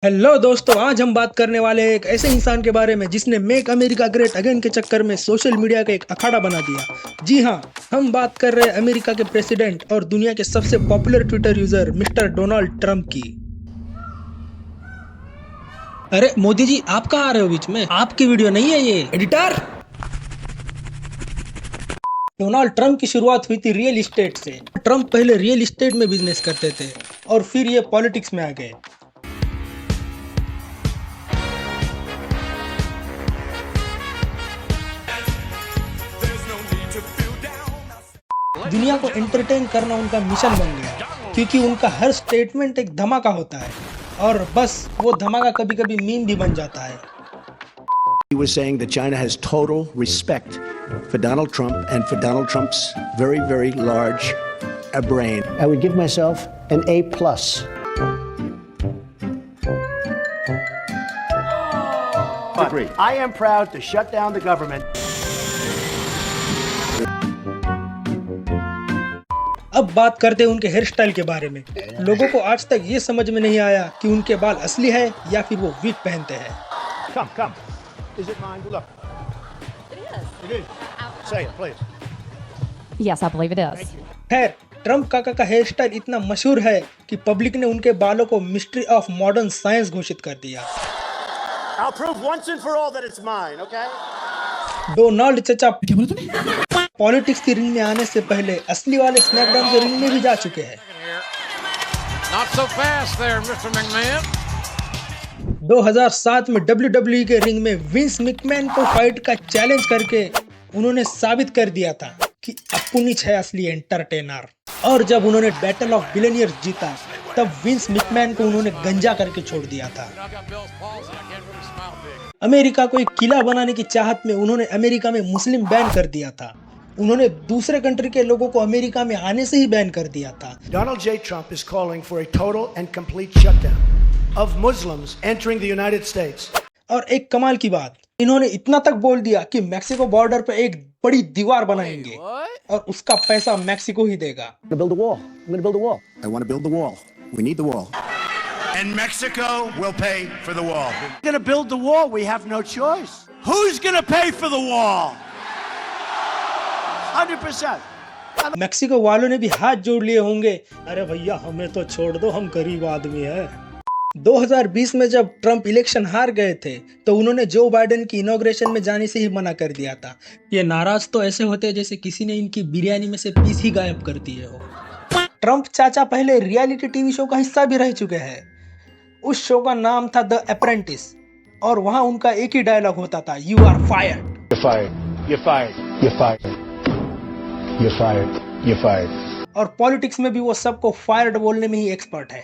Hello दोस्तों, आज हम बात करने वाले हैं एक ऐसे इंसान के बारे में जिसने मेक अमेरिका ग्रेट अगेन के चक्कर में सोशल मीडिया का एक अखाड़ा बना दिया। जी हाँ, हम बात कर रहे हैं अमेरिका के प्रेसिडेंट और दुनिया के सबसे popular Twitter user mister Donald Trump की। अरे मोदी जी, आप कहाँ आ रहे हो बीच में? आपकी वीडियो नहीं है ये, एडिटर। डोनाल्ड ट्रंप की शुरुआत हुई थी रियल इस्टेट से। ट्रंप पहले रियल इस्टेट में बिजनेस करते थे और फिर ये पॉलिटिक्स में आ गए। दुनिया को एंटरटेन करना उनका मिशन बन गया, क्योंकि उनका हर स्टेटमेंट एक धमाका होता है और बस वो धमाका कभी कभी मीम भी बन जाता है। He was saying that China has total respect for Donald Trump and for Donald Trump's very, very large brain. I would give myself an A+. I am proud to shut down the government. अब बात करते हैं उनके hair style के बारे में। लोगों को आज तक ये समझ में नहीं आया कि उनके बाल असली है या फिर वो विग पहनते हैं। Come. Is it mine? Look. It is. Say it, please. Yes, I believe it is. खैर, ट्रंप काका का हेयर स्टाइल इतना मशहूर है कि पब्लिक ने उनके बालों को मिस्ट्री ऑफ मॉडर्न साइंस घोषित कर दिया। I'll prove once and for all that it's mine, okay? Donald चचा पॉलिटिक्स की रिंग में आने से पहले असली वाले स्मैकडाउन के रिंग में भी जा चुके हैं। Not so fast there, Mr. McMahon. 2007 में WWE के रिंग में विंस मैकमैन को फाइट का चैलेंज करके उन्होंने साबित कर दिया था कि अपुनिच है असली एंटरटेनर। और जब उन्होंने बैटल ऑफ बिलियनियर्स जीता, तब विंस मैकमैन को उन्होंने गंजा करके छोड़ दिया था। अमेरिका को एक किला बनाने की चाहत में उन्होंने अमेरिका में मुस्लिम बैन कर दिया था। उन्होंने दूसरे कंट्री के लोगों को अमेरिका में आने से ही बैन कर दिया था। Donald J. Trump is calling for a total and complete shutdown of Muslims entering the United States. और एक कमाल की बात, इन्होंने इतना तक बोल दिया कि मैक्सिको बॉर्डर पे एक बड़ी दीवार बनाएंगे और उसका पैसा मैक्सिको ही देगा। I'm gonna build a wall. I'm gonna build a wall. I want to build the wall. We need the wall. And Mexico will pay for the wall. We're gonna build the wall. We have no choice. Who's gonna pay for the wall? 100%. Mexico वालों ने भी हाथ जोड़ लिए होंगे, अरे भैया हमें तो छोड़ दो, हम गरीब आदमी हैं। 2020 में जब ट्रंप इलेक्शन हार गए थे, तो उन्होंने जो बाइडेन की इनॉग्रेशन में जाने से ही मना कर दिया था। ये नाराज तो ऐसे होते हैं जैसे किसी ने इनकी बिरयानी में से पीस ही गायब कर दिए हो। ट्रंप चाचा पहले रियलिटी टीवी शो का हिस्सा भी रह चुके हैं। उस शो का नाम था द अप्रेंटिस और वहां उनका एक ही डायलॉग होता था, you are fired. You're fired. You're fired. You're fired. You're fired. You're fired. और पॉलिटिक्स में भी वो सबको फायर्ड बोलने में ही एक्सपर्ट है।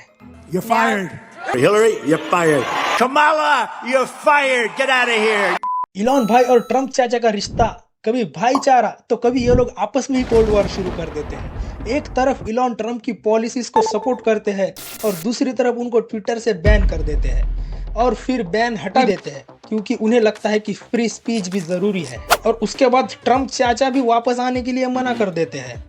You're fired. Hillary, you're fired. Kamala, you're fired. Get out of here. Elon भाई और ट्रंप चाचा का रिश्ता कभी भाईचारा तो कभी ये लोग आपस में ही कोल्ड वॉर शुरू कर देते हैं। एक तरफ इलॉन ट्रंप की पॉलिसीज को सपोर्ट करते हैं और दूसरी तरफ उनको ट्विटर से बैन कर देते हैं और फिर बैन हटा देते हैं, क्योंकि उन्हें लगता है कि फ्री स्पीच भी जरूरी है। और उसके बाद ट्रंप चाचा भी वापस आने के लिए मना कर देते हैं।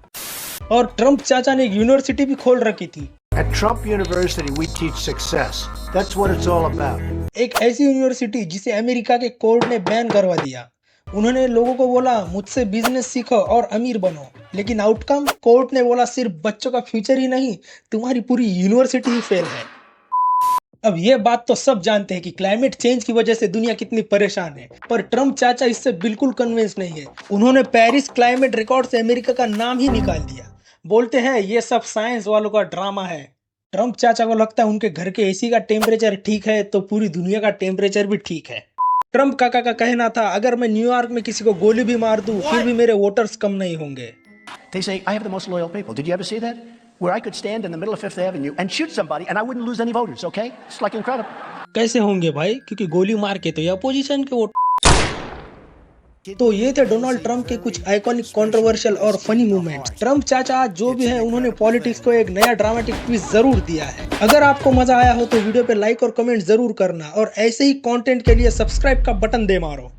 और ट्रंप चाचा ने एक यूनिवर्सिटी भी खोल रखी थी। At Trump University, we teach success. That's what it's all about. एक ऐसी यूनिवर्सिटी जिसे अमेरिका के कोर्ट ने बैन करवा दिया। उन्होंने लोगों को बोला मुझसे बिजनेस सीखो और अमीर बनो, लेकिन आउटकम कोर्ट ने बोला सिर्फ बच्चों का फ्यूचर ही नहीं, तुम्हारी पूरी यूनिवर्सिटी ही फेल है। अब ये बात तो सब जानते हैं कि क्लाइमेट चेंज की वजह से दुनिया कितनी परेशान है, पर ट्रंप चाचा इससे बिल्कुल कन्विंस नहीं है। उन्होंने पेरिस क्लाइमेट रिकॉर्ड से अमेरिका का नाम ही निकाल दिया। बोलते हैं ये सब साइंस वालों का ड्रामा है। ट्रंप चाचा को लगता है उनके घर के एसी का टेम्परेचर ठीक है तो पूरी दुनिया का टेम्परेचर भी ठीक है। ट्रंप काका का कहना था, अगर मैं न्यूयॉर्क में किसी को गोली भी मार दूं, फिर भी मेरे वोटर्स कम नहीं होंगे। They say, I have the most loyal people. Did you ever see that? Where I could stand in the middle of Fifth Avenue and shoot somebody and I wouldn't lose any voters, okay? It's like incredible. कैसे होंगे भाई, क्योंकि गोली मार के तो ये opposition के वोट। तो ये थे डोनाल्ड ट्रंप के कुछ आइकॉनिक, कंट्रोवर्शियल और फनी मूवमेंट्स। ट्रंप चाचा जो भी हैं, उन्होंने पॉलिटिक्स को एक नया ड्रामेटिक ट्विस्ट जरूर दिया है। अगर आपको मजा आया हो तो वीडियो पे लाइक और कमेंट जरूर करना और ऐसे ही कंटेंट के लिए सब्सक्राइब का बटन दे मारो।